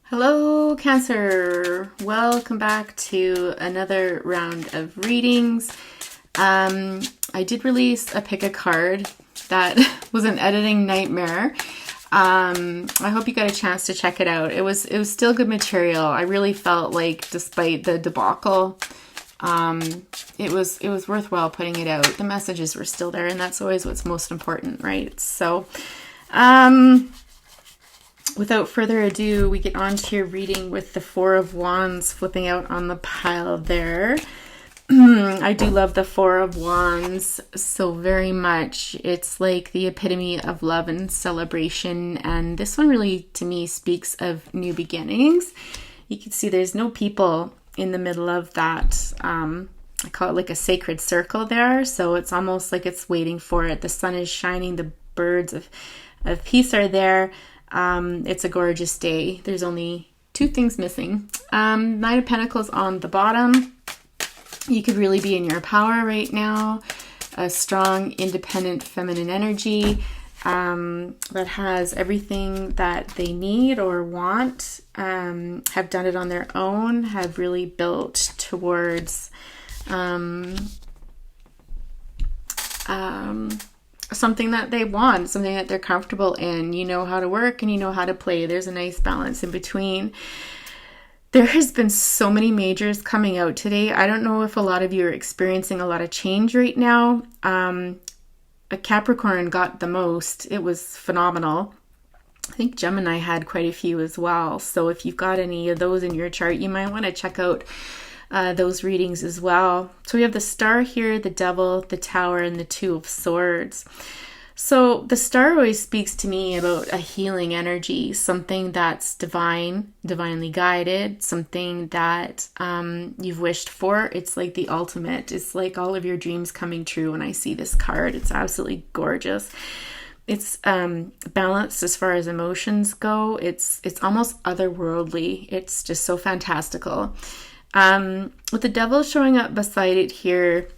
Hello, Cancer. Welcome back to another round of readings. I did release a pick a card that was an editing nightmare. I hope you got a chance to check it out. It was still good material. I really felt like, despite the debacle, it was worthwhile putting it out. The messages were still there, and that's always what's most important, right? So, without further ado, we get on to your reading with the Four of Wands flipping out on the pile there. I do love the Four of Wands so very much. It's like the epitome of love and celebration. And this one really, to me, speaks of new beginnings. You can see there's no people in the middle of that. I call it like a sacred circle there. So it's almost like it's waiting for it. The sun is shining. The birds of peace are there. It's a gorgeous day. There's only two things missing. Knight of Pentacles on the bottom. You could really be in your power right now. A strong, independent, feminine energy that has everything that they need or want, have done it on their own, have really built towards something that they want, something that they're comfortable in. You know how to work and you know how to play. There's a nice balance in between. There has been so many majors coming out today. I don't know if a lot of you are experiencing a lot of change right now. A Capricorn got the most. It was phenomenal. I think Gemini had quite a few as well. So if you've got any of those in your chart, you might want to check out those readings as well. So we have the Star here, the Devil, the Tower, and the Two of Swords. So the Star always speaks to me about a healing energy, something that's divinely guided, something that you've wished for. It's like the ultimate. It's like all of your dreams coming true when I see this card. It's absolutely gorgeous. It's balanced as far as emotions go. It's almost otherworldly. It's just so fantastical. With the Devil showing up beside it here,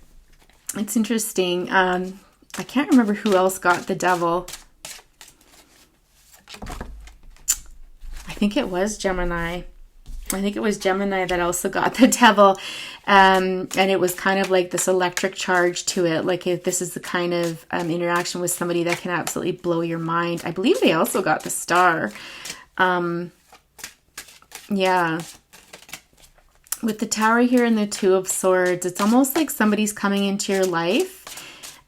it's interesting. I can't remember who else got the Devil. I think it was Gemini. I think it was Gemini that also got the Devil. And it was kind of like this electric charge to it. Like if this is the kind of interaction with somebody that can absolutely blow your mind. I believe they also got the Star. Yeah. With the Tower here and the Two of Swords, it's almost like somebody's coming into your life.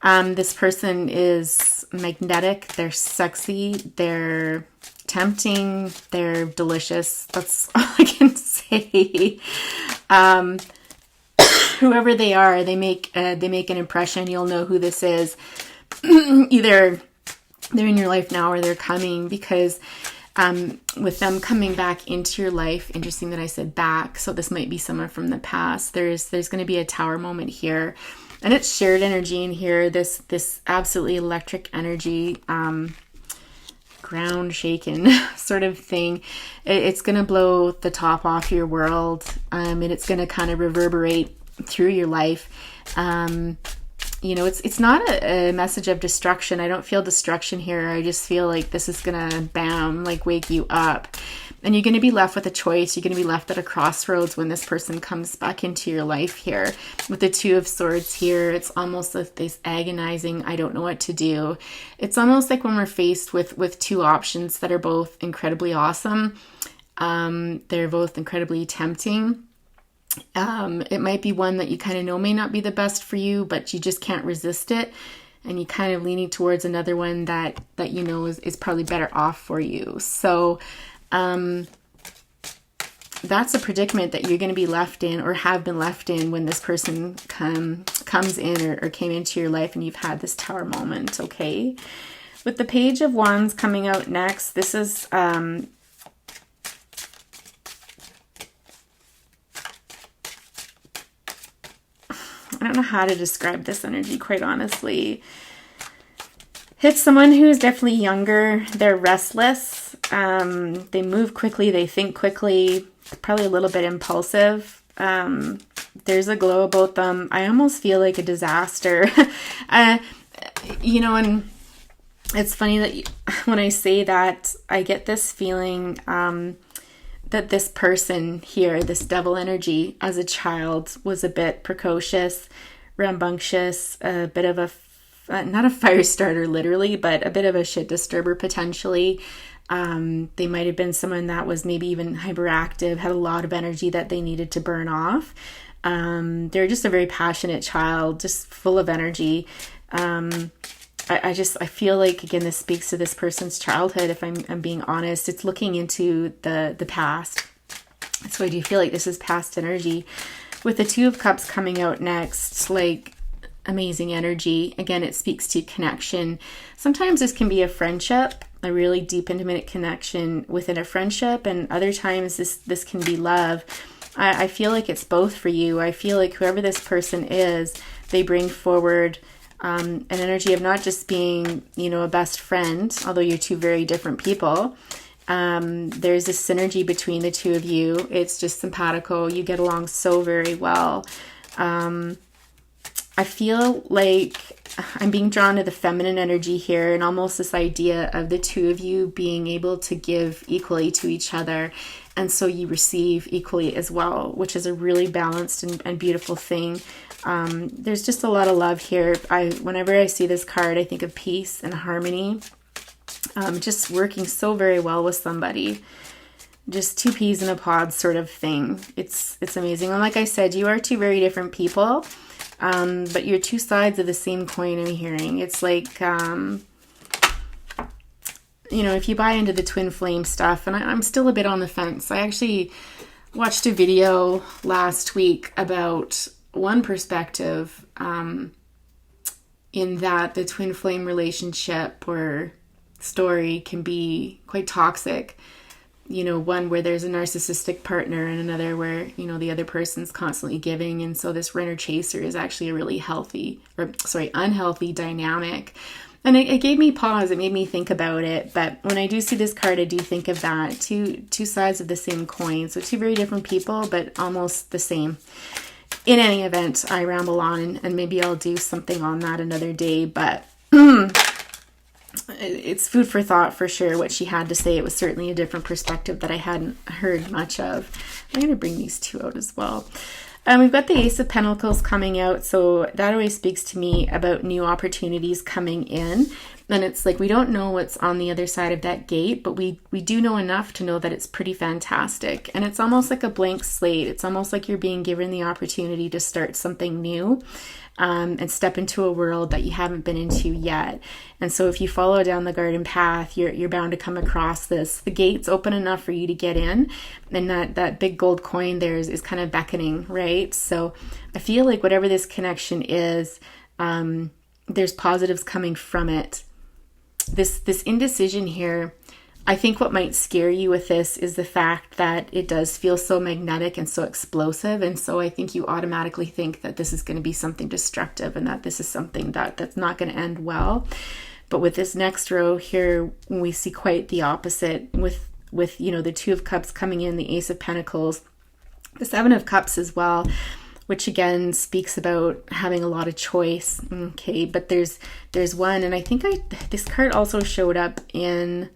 This person is magnetic, they're sexy, they're tempting, they're delicious. That's all I can say. Whoever they are, they make an impression. You'll know who this is. Either they're in your life now or they're coming, because with them coming back into your life, interesting that I said back, so this might be someone from the past. There's going to be a Tower moment here. And it's shared energy in here, this absolutely electric energy, ground shaken sort of thing. It's going to blow the top off your world, and it's going to kind of reverberate through your life. It's not a message of destruction. I don't feel destruction here. I just feel like this is going to, bam, like wake you up. And you're going to be left with a choice. You're going to be left at a crossroads when this person comes back into your life here. With the Two of Swords here, it's almost like this agonizing, I don't know what to do. It's almost like when we're faced with two options that are both incredibly awesome. They're both incredibly tempting. It might be one that you kind of know may not be the best for you, but you just can't resist it. And you kind of leaning towards another one that you know is probably better off for you. So that's a predicament that you're going to be left in or have been left in when this person comes in or came into your life and you've had this Tower moment, okay? With the Page of Wands coming out next, this is I don't know how to describe this energy, quite honestly. It's someone who is definitely younger. They're restless. They move quickly. They think quickly. Probably a little bit impulsive. There's a glow about them. I almost feel like a disaster. And it's funny that when I say that, I get this feeling that this person here, this devil energy, as a child was a bit precocious, rambunctious, a bit of not a fire starter literally, but a bit of a shit disturber potentially. They might have been someone that was maybe even hyperactive, had a lot of energy that they needed to burn off. They're just a very passionate child, just full of energy. I feel like, again, this speaks to this person's childhood. If I'm being honest, it's looking into the past. So I do feel like this is past energy. With the Two of Cups coming out next, like amazing energy. Again, it speaks to connection. Sometimes this can be a friendship, a really deep, intimate connection within a friendship. And other times this can be love. I feel like it's both for you. I feel like whoever this person is, they bring forward an energy of not just being, a best friend, although you're two very different people. There's a synergy between the two of you. It's just simpatico. You get along so very well. I feel like I'm being drawn to the feminine energy here, and almost this idea of the two of you being able to give equally to each other. And so you receive equally as well, which is a really balanced and beautiful thing. There's just a lot of love here. Whenever I see this card, I think of peace and harmony. Just working so very well with somebody. Just two peas in a pod sort of thing. It's amazing. And like I said, you are two very different people, but you're two sides of the same coin I'm hearing. It's like, if you buy into the twin flame stuff, and I'm still a bit on the fence. I actually watched a video last week about one perspective in that the twin flame relationship or story can be quite toxic. One where there's a narcissistic partner and another where, the other person's constantly giving. And so this runner chaser is actually a really unhealthy dynamic. And it gave me pause. It made me think about it. But when I do see this card, I do think of that. Two sides of the same coin. So two very different people, but almost the same. In any event, I ramble on and maybe I'll do something on that another day. But it's food for thought for sure, what she had to say. It was certainly a different perspective that I hadn't heard much of. I'm going to bring these two out as well. We've got the Ace of Pentacles coming out, so that always speaks to me about new opportunities coming in. And it's like we don't know what's on the other side of that gate, but we do know enough to know that it's pretty fantastic. And it's almost like a blank slate. It's almost like you're being given the opportunity to start something new. And step into a world that you haven't been into yet. And so if you follow down the garden path, you're bound to come across this. The gate's open enough for you to get in, and that big gold coin there is kind of beckoning, right? So I feel like whatever this connection is, there's positives coming from it. This indecision here, I think what might scare you with this is the fact that it does feel so magnetic and so explosive. And so I think you automatically think that this is going to be something destructive and that this is something that's not going to end well. But with this next row here, we see quite the opposite with the Two of Cups coming in, the Ace of Pentacles, the Seven of Cups as well, which again speaks about having a lot of choice. Okay, but there's one, and I think this card also showed up in,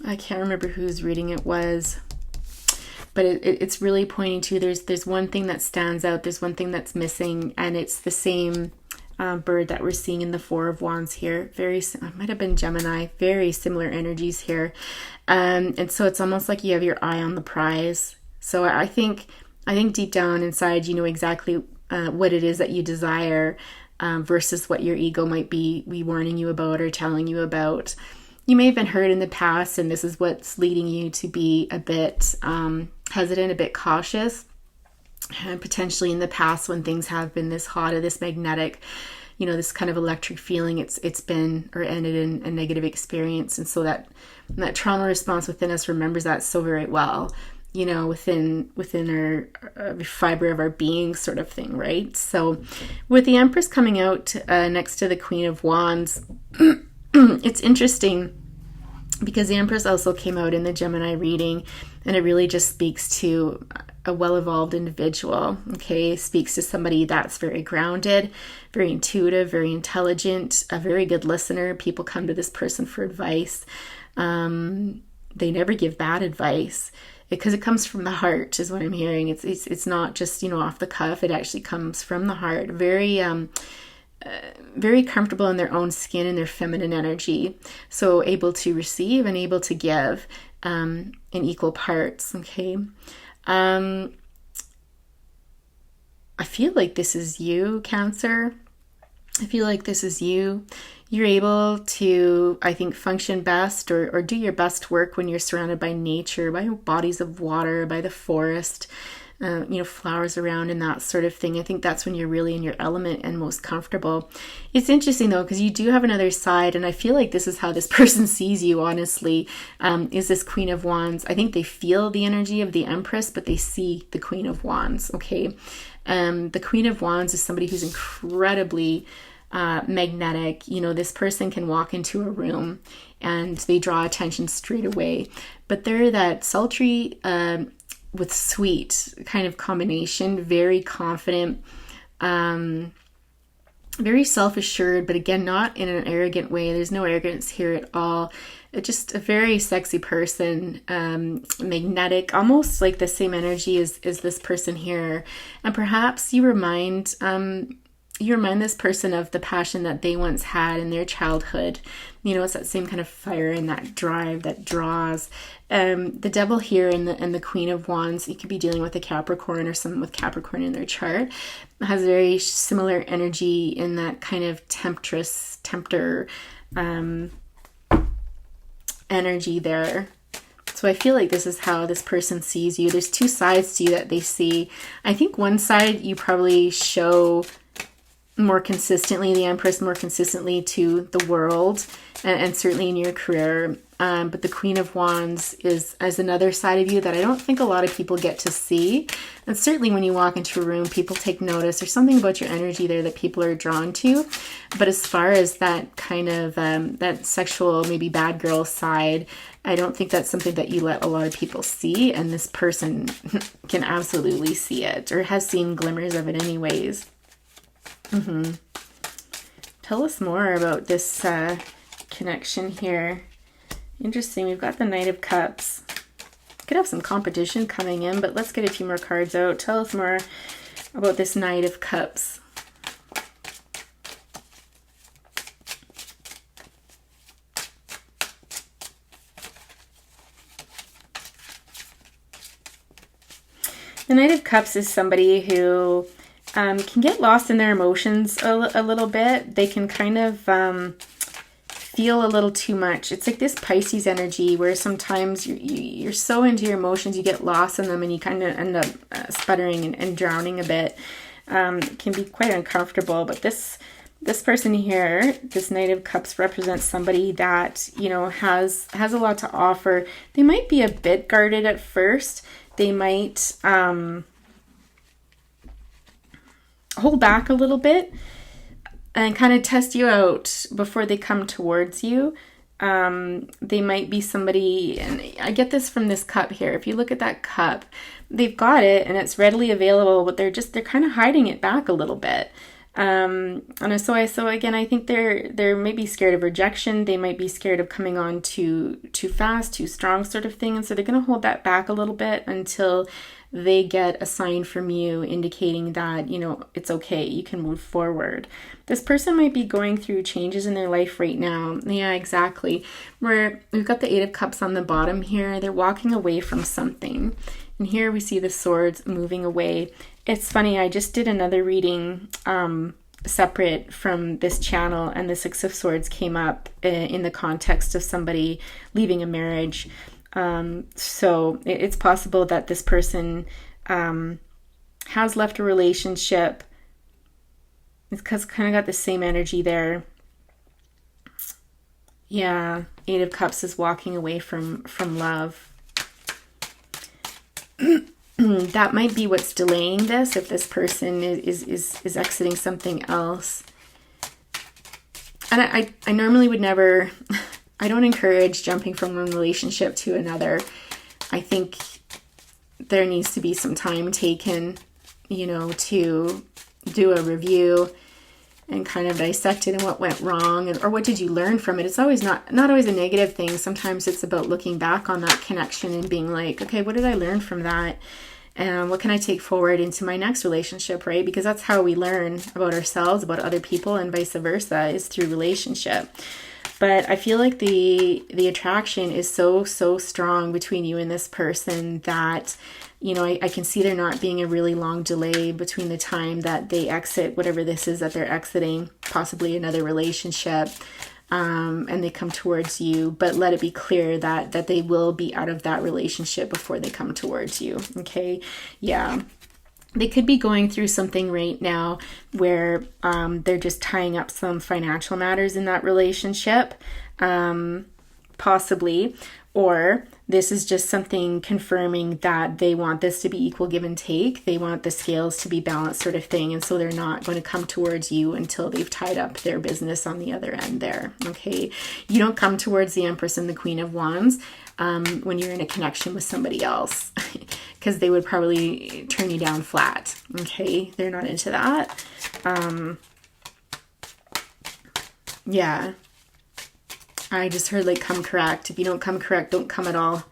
I can't remember whose reading it was, but it's really pointing to there's one thing that stands out, there's one thing that's missing, and it's the same bird that we're seeing in the Four of Wands here. It might have been Gemini, very similar energies here. And so it's almost like you have your eye on the prize. So I think deep down inside, you know exactly what it is that you desire versus what your ego might be warning you about or telling you about. You may have been hurt in the past, and this is what's leading you to be a bit hesitant, a bit cautious. And potentially in the past, when things have been this hot or this magnetic, this kind of electric feeling, it's been or ended in a negative experience. And so that trauma response within us remembers that so very well, within our fiber of our being sort of thing, right? So with the Empress coming out next to the Queen of Wands, it's interesting because the Empress also came out in the Gemini reading, and it really just speaks to a well-evolved individual, okay? Speaks to somebody that's very grounded, very intuitive, very intelligent, a very good listener. People come to this person for advice. They never give bad advice. because it comes from the heart is what I'm hearing. It's not just, off the cuff. It actually comes from the heart. Very comfortable in their own skin and their feminine energy. So able to receive and able to give in equal parts. Okay. I feel like this is you, Cancer. I feel like this is you. You're able to, I think, function best or do your best work when you're surrounded by nature, by bodies of water, by the forest, flowers around and that sort of thing. I think that's when you're really in your element and most comfortable. It's interesting though, because you do have another side, and I feel like this is how this person sees you, honestly, is this Queen of Wands. I think they feel the energy of the Empress, but they see the Queen of Wands, okay? The Queen of Wands is somebody who's incredibly magnetic. This person can walk into a room and they draw attention straight away, but they're that sultry, with sweet kind of combination, very confident, very self-assured, but again, not in an arrogant way. There's no arrogance here at all. Just a very sexy person, magnetic, almost like the same energy as this person here. And perhaps you remind this person of the passion that they once had in their childhood. It's that same kind of fire and that drive that draws. The Devil here and the Queen of Wands, you could be dealing with a Capricorn or someone with Capricorn in their chart, has very similar energy in that kind of tempter energy there. So I feel like this is how this person sees you. There's two sides to you that they see. I think one side you probably show more consistently, the Empress more consistently to the world, and certainly in your career. But the Queen of Wands is another side of you that I don't think a lot of people get to see. And certainly when you walk into a room, people take notice. There's something about your energy there that people are drawn to. But as far as that kind of that sexual, maybe bad girl side, I don't think that's something that you let a lot of people see. And this person can absolutely see it, or has seen glimmers of it anyways. Tell us more about this connection here. Interesting. We've got the Knight of Cups. Could have some competition coming in, but let's get a few more cards out. Tell us more about this Knight of Cups. The Knight of Cups is somebody who can get lost in their emotions a little bit. They can kind of feel a little too much. It's like this Pisces energy where sometimes you're so into your emotions, you get lost in them, and you kind of end up sputtering and drowning a bit. It can be quite uncomfortable. But this person here, this Knight of Cups, represents somebody that has a lot to offer. They might be a bit guarded at first. They might hold back a little bit and kind of test you out before they come towards you. They might be somebody, and I get this from this cup here. If you look at that cup, they've got it and it's readily available, but they're kind of hiding it back a little bit. And so again, I think they're maybe scared of rejection. They might be scared of coming on too fast, too strong, sort of thing. And so they're going to hold that back a little bit until they get a sign from you indicating that, it's okay, you can move forward. This person might be going through changes in their life right now. Yeah, exactly. Where we've got the Eight of Cups on the bottom here. They're walking away from something. And here we see the swords moving away. It's funny, I just did another reading separate from this channel, and the Six of Swords came up in the context of somebody leaving a marriage. So it's possible that this person has left a relationship. It's kind of got the same energy there. Yeah, Eight of Cups is walking away from love. That might be what's delaying this, if this person is exiting something else. And I normally would never, I don't encourage jumping from one relationship to another. I think there needs to be some time taken, to do a review. and kind of dissect it and what went wrong, or what did you learn from it. It's always not always a negative thing. Sometimes it's about looking back on that connection and being like, okay, what did I learn from that? And what can I take forward into my next relationship, right? Because that's how we learn about ourselves, about other people, and vice versa, is through relationship. But I feel like the attraction is so strong between you and this person that, you know, I can see there not being a really long delay between the time that they exit whatever this is that they're exiting, possibly another relationship, and they come towards you. But let it be clear that they will be out of that relationship before they come towards you. Okay, yeah. They could be going through something right now where they're just tying up some financial matters in that relationship, possibly. Or this is just something confirming that they want this to be equal give and take. They want the scales to be balanced, sort of thing. And so they're not going to come towards you until they've tied up their business on the other end there. Okay. You don't come towards the Empress and the Queen of Wands when you're in a connection with somebody else, because they would probably turn you down flat. Okay. They're not into that. Yeah. I just heard like come correct. If you don't come correct, don't come at all.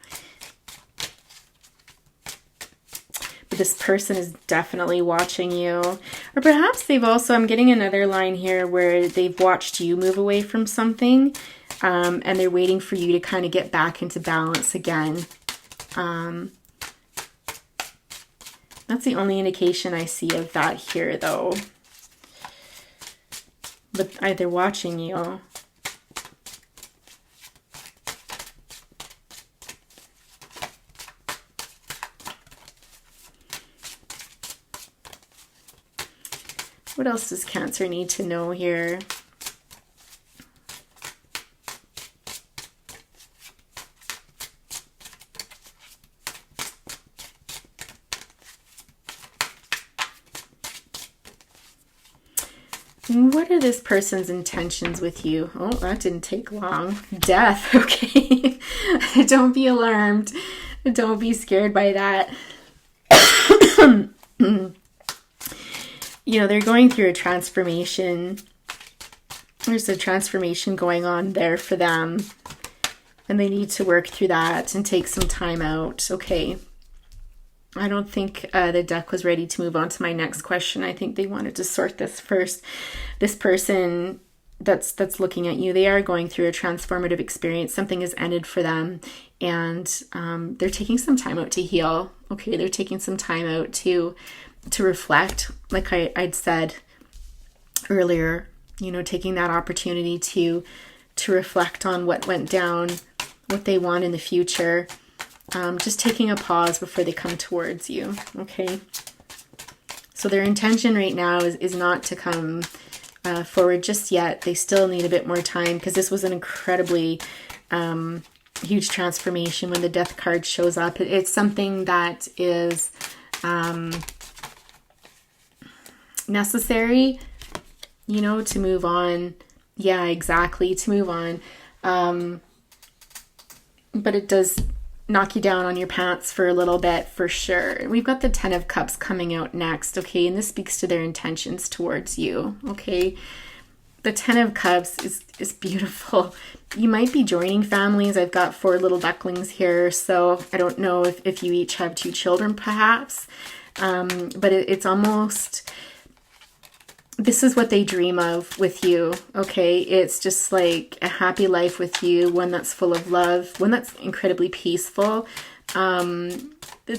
But this person is definitely watching you. Or perhaps they've also, I'm getting another line here where they've watched you move away from something, and they're waiting for you to kind of get back into balance again. That's the only indication I see of that here, though. But they're watching you. What else does Cancer need to know here? What are this person's intentions with you? Oh, that didn't take long. Death, okay. Don't be alarmed. Don't be scared by that. You know, they're going through a transformation. There's a transformation going on there for them. And they need to work through that and take some time out. Okay. I don't think the deck was ready to move on to my next question. I think they wanted to sort this first. This person that's looking at you, they are going through a transformative experience. Something has ended for them, and they're taking some time out to heal. Okay, they're taking some time out to reflect, like I'd said earlier, you know, taking that opportunity to reflect on what went down, what they want in the future. Just taking a pause before they come towards you. Okay. So their intention right now is not to come forward just yet. They still need a bit more time, because this was an incredibly huge transformation. When the Death card shows up, it's something that is necessary, you know, to move on. Yeah, exactly, to move on. But it does knock you down on your pants for a little bit, for sure. We've got the Ten of Cups coming out next, okay? And this speaks to their intentions towards you, okay? The Ten of Cups is beautiful. You might be joining families. I've got 4 little ducklings here, so I don't know if you each have 2 children, perhaps. But it's almost... This is what they dream of with you, okay? It's just like a happy life with you, one that's full of love, one that's incredibly peaceful. The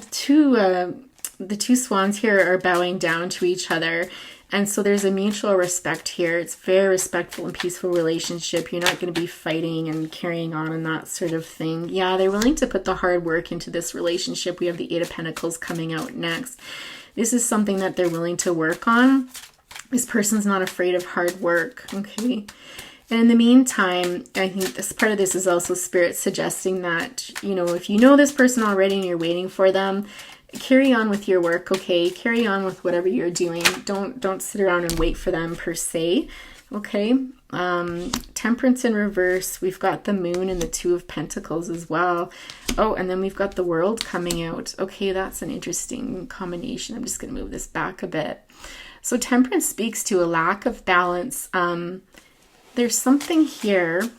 two swans here are bowing down to each other, and so there's a mutual respect here. It's very respectful and peaceful relationship. You're not going to be fighting and carrying on and that sort of thing. Yeah, they're willing to put the hard work into this relationship. We have the 8 of Pentacles coming out next. This is something that they're willing to work on. This person's not afraid of hard work, okay? And in the meantime, I think this part of this is also Spirit suggesting that, you know, if you know this person already and you're waiting for them, carry on with your work, okay? Carry on with whatever you're doing. Don't sit around and wait for them per se, okay? Temperance in reverse. We've got the Moon and the 2 of Pentacles as well. Oh, and then we've got the World coming out. Okay, that's an interesting combination. I'm just going to move this back a bit. So temperance speaks to a lack of balance. There's something here.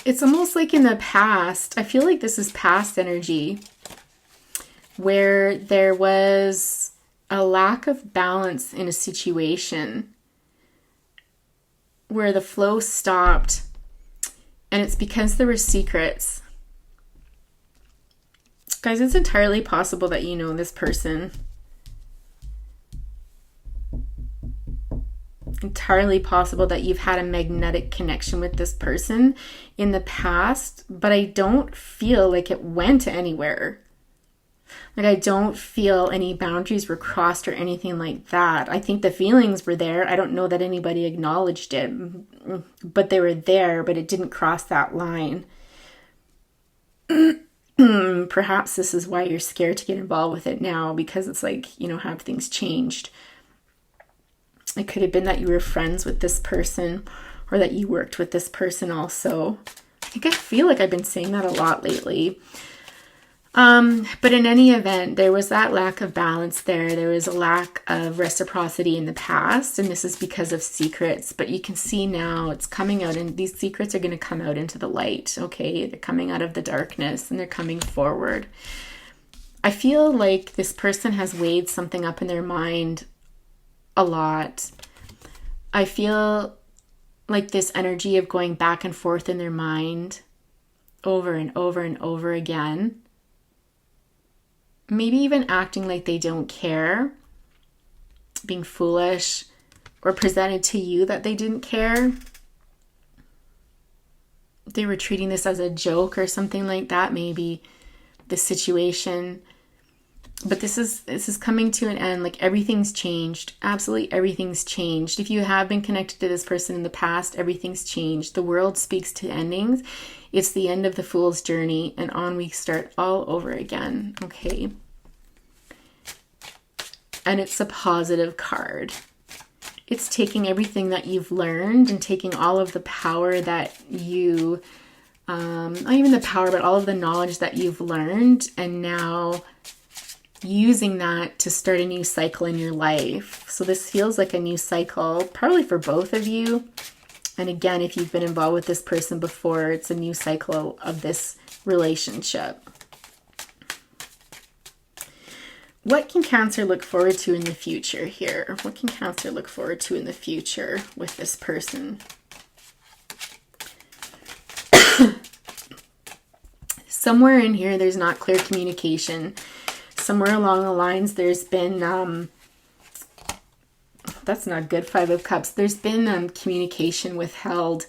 It's almost like in the past, I feel like this is past energy, where there was a lack of balance in a situation, where the flow stopped, and it's because there were secrets. Guys, it's entirely possible that you know this person. Entirely possible that you've had a magnetic connection with this person in the past, but I don't feel like it went anywhere. Like, I don't feel any boundaries were crossed or anything like that. I think the feelings were there. I don't know that anybody acknowledged it, but they were there, but it didn't cross that line. Perhaps this is why you're scared to get involved with it now, because it's like, you know, have things changed? It could have been that you were friends with this person, or that you worked with this person also. I feel like I've been saying that a lot lately. But in any event, there was that lack of balance there. There was a lack of reciprocity in the past, and this is because of secrets. But you can see now it's coming out, and these secrets are going to come out into the light, okay? They're coming out of the darkness, and they're coming forward. I feel like this person has weighed something up in their mind a lot. I feel like this energy of going back and forth in their mind over and over and over again. Maybe even acting like they don't care, being foolish, or presented to you that they didn't care. They were treating this as a joke or something like that, maybe, the situation. But this is coming to an end. Like, everything's changed. Absolutely everything's changed. If you have been connected to this person in the past, everything's changed. The world speaks to endings. It's the end of the fool's journey, and on we start all over again. Okay. And it's a positive card. It's taking everything that you've learned and taking all of the power that you, not even the power, but all of the knowledge that you've learned, and now using that to start a new cycle in your life. So this feels like a new cycle, probably for both of you. And again, if you've been involved with this person before, it's a new cycle of this relationship. What can Cancer look forward to in the future here? What can Cancer look forward to in the future with this person? Somewhere in here, there's not clear communication. Somewhere along the lines, there's been, that's not good, 5 of Cups. There's been communication withheld.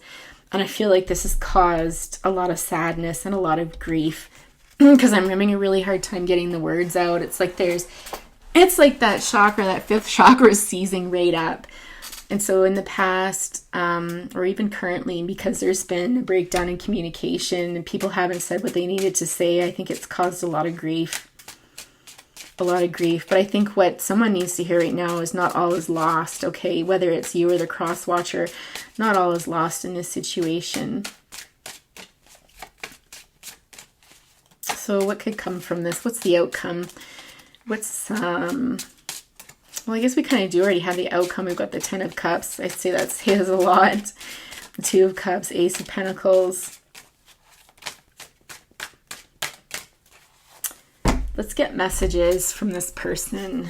And I feel like this has caused a lot of sadness and a lot of grief, because I'm having a really hard time getting the words out. It's like it's like that chakra, that 5th chakra is seizing right up. And so in the past, or even currently, because there's been a breakdown in communication and people haven't said what they needed to say, I think it's caused a lot of grief. But I think what someone needs to hear right now is not all is lost, okay? Whether it's you or the cross watcher, not all is lost in this situation. So what could come from this? What's the outcome? Well, I guess we kind of do already have the outcome. We've got the 10 of Cups. I'd say that says a lot. The 2 of Cups, Ace of Pentacles. Let's get messages from this person.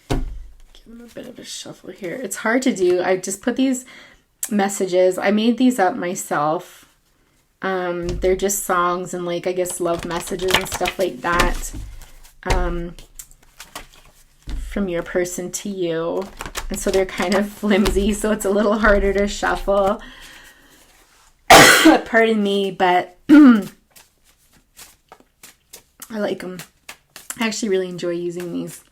Give them a bit of a shuffle here. It's hard to do. I just put these messages. I made these up myself. They're just songs and, like, I guess love messages and stuff like that. From your person to you. And so they're kind of flimsy, so it's a little harder to shuffle. Pardon me, but I like them. I actually really enjoy using these.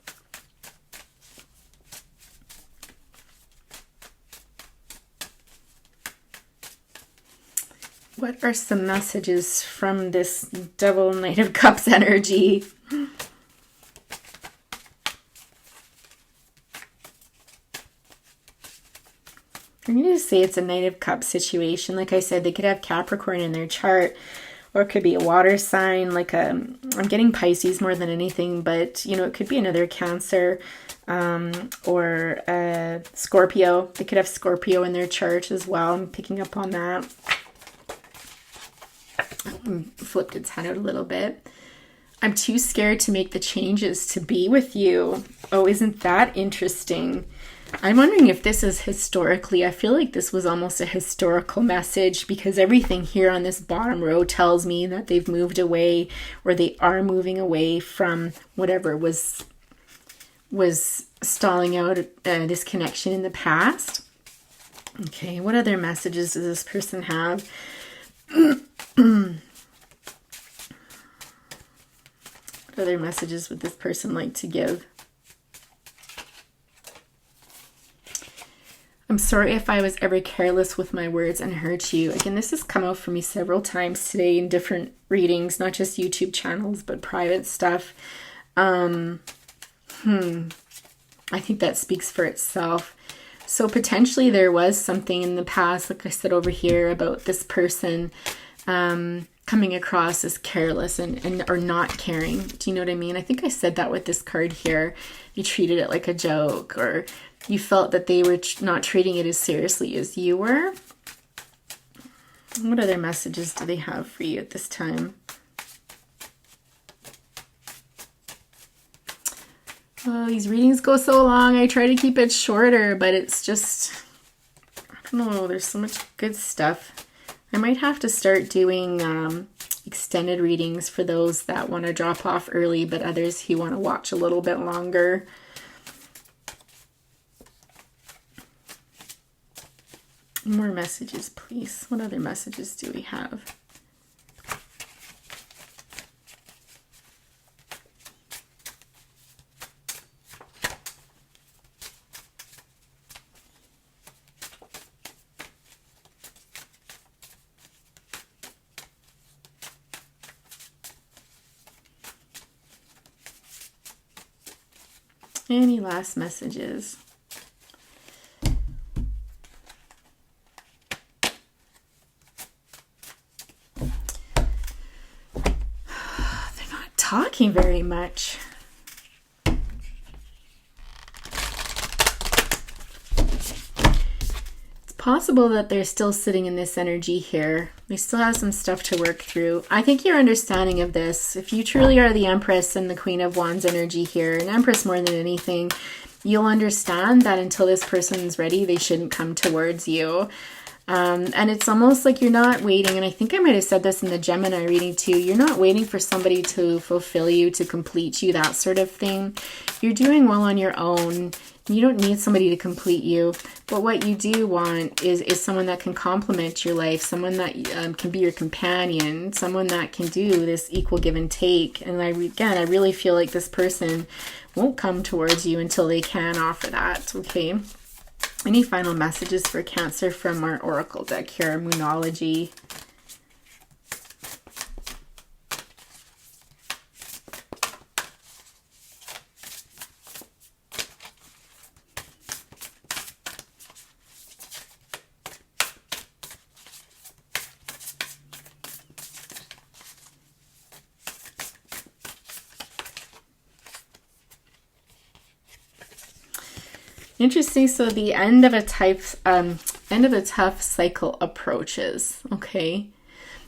What are some messages from this double Knight of Cups energy? I'm going to say it's a Knight of Cups situation. Like I said, they could have Capricorn in their chart, or it could be a water sign, like I'm getting Pisces more than anything, but you know, it could be another Cancer, or Scorpio. They could have Scorpio in their chart as well. I'm picking up on that. Flipped its head out a little bit. I'm too scared to make the changes to be with you. Oh, isn't that interesting? I'm wondering if this is historically, I feel like this was almost a historical message, because everything here on this bottom row tells me that they've moved away, or they are moving away from whatever was stalling out this connection in the past. Okay, what other messages does this person have? What other messages would this person like to give? I'm sorry if I was ever careless with my words and hurt you. Again, this has come out for me several times today in different readings, not just YouTube channels, but private stuff. I think that speaks for itself. So potentially there was something in the past, like I said over here, about this person coming across as careless and or not caring. Do you know what I mean? I think I said that with this card here. You treated it like a joke, or you felt that they were not treating it as seriously as you were. What other messages do they have for you at this time? Oh, these readings go so long. I try to keep it shorter, but it's just, I don't know, there's so much good stuff. I might have to start doing extended readings for those that want to drop off early, but others who want to watch a little bit longer. More messages, please. What other messages do we have? Any last messages? Talking very much. It's possible that they're still sitting in this energy here. They still have some stuff to work through. I think your understanding of this, if you truly are the Empress and the Queen of Wands energy here, an Empress more than anything, you'll understand that until this person's ready, they shouldn't come towards you. And it's almost like you're not waiting, and I think I might have said this in the Gemini reading too, you're not waiting for somebody to fulfill you, to complete you, that sort of thing. You're doing well on your own. You don't need somebody to complete you, but what you do want is someone that can complement your life, someone that can be your companion, someone that can do this equal give and take. And I really feel like this person won't come towards you until they can offer that, okay? Any final messages for Cancer from our Oracle deck here, Moonology? Interesting. So the end of a tough cycle approaches. Okay.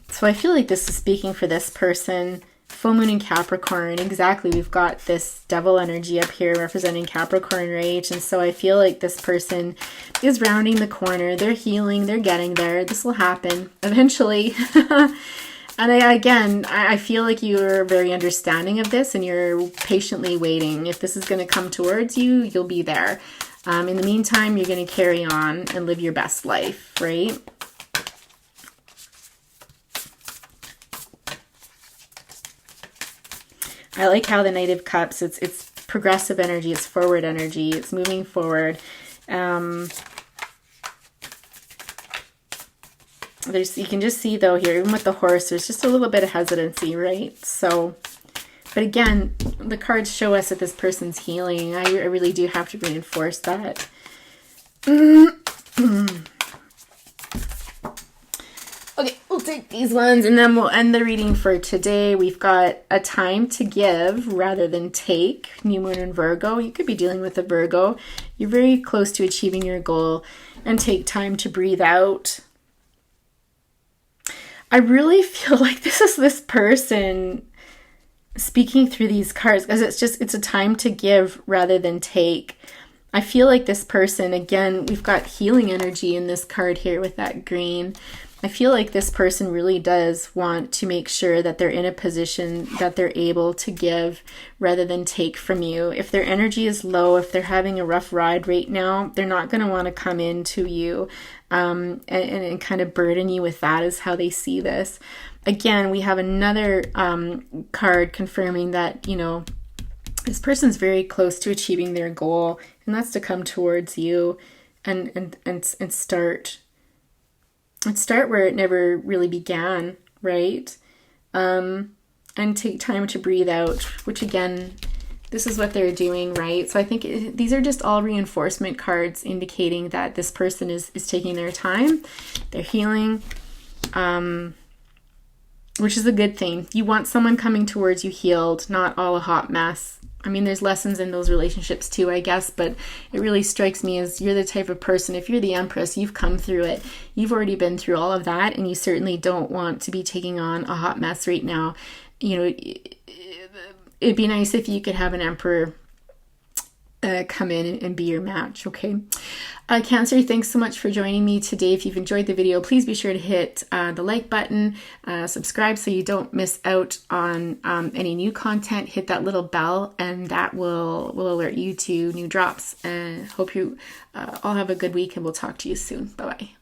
So I feel like this is speaking for this person. Full moon in Capricorn. Exactly. We've got this devil energy up here representing Capricorn, right? And so I feel like this person is rounding the corner. They're healing. They're getting there. This will happen eventually. And I feel like you're very understanding of this and you're patiently waiting. If this is going to come towards you, you'll be there. In the meantime, you're going to carry on and live your best life, right? I like how the Knight of Cups, it's progressive energy, it's forward energy, it's moving forward. You can just see though here, even with the horse, there's just a little bit of hesitancy, right? So, but again, the cards show us that this person's healing. I really do have to reinforce that. Okay, we'll take these ones and then we'll end the reading for today. We've got a time to give rather than take. New Moon in Virgo. You could be dealing with a Virgo. You're very close to achieving your goal, and take time to breathe out. I really feel like this is this person speaking through these cards, because it's a time to give rather than take. I feel like this person, again, we've got healing energy in this card here with that green. I feel like this person really does want to make sure that they're in a position that they're able to give rather than take from you. If their energy is low, if they're having a rough ride right now, they're not going to want to come into you and kind of burden you with that, is how they see this. Again, we have another card confirming that, you know, this person's very close to achieving their goal, and that's to come towards you and start where it never really began, right? And take time to breathe out, which again, this is what they're doing, right? So I think these are just all reinforcement cards indicating that this person is taking their time, they're healing, which is a good thing. You want someone coming towards you healed, not all a hot mess. I mean, there's lessons in those relationships too, I guess, but it really strikes me as you're the type of person, if you're the Empress, you've come through it. You've already been through all of that, and you certainly don't want to be taking on a hot mess right now. You know, it'd be nice if you could have an Emperor come in and be your match, okay? Cancer, thanks so much for joining me today. If you've enjoyed the video, please be sure to hit the like button, subscribe so you don't miss out on any new content. Hit that little bell, and that will alert you to new drops. And hope you all have a good week, and we'll talk to you soon. Bye-bye.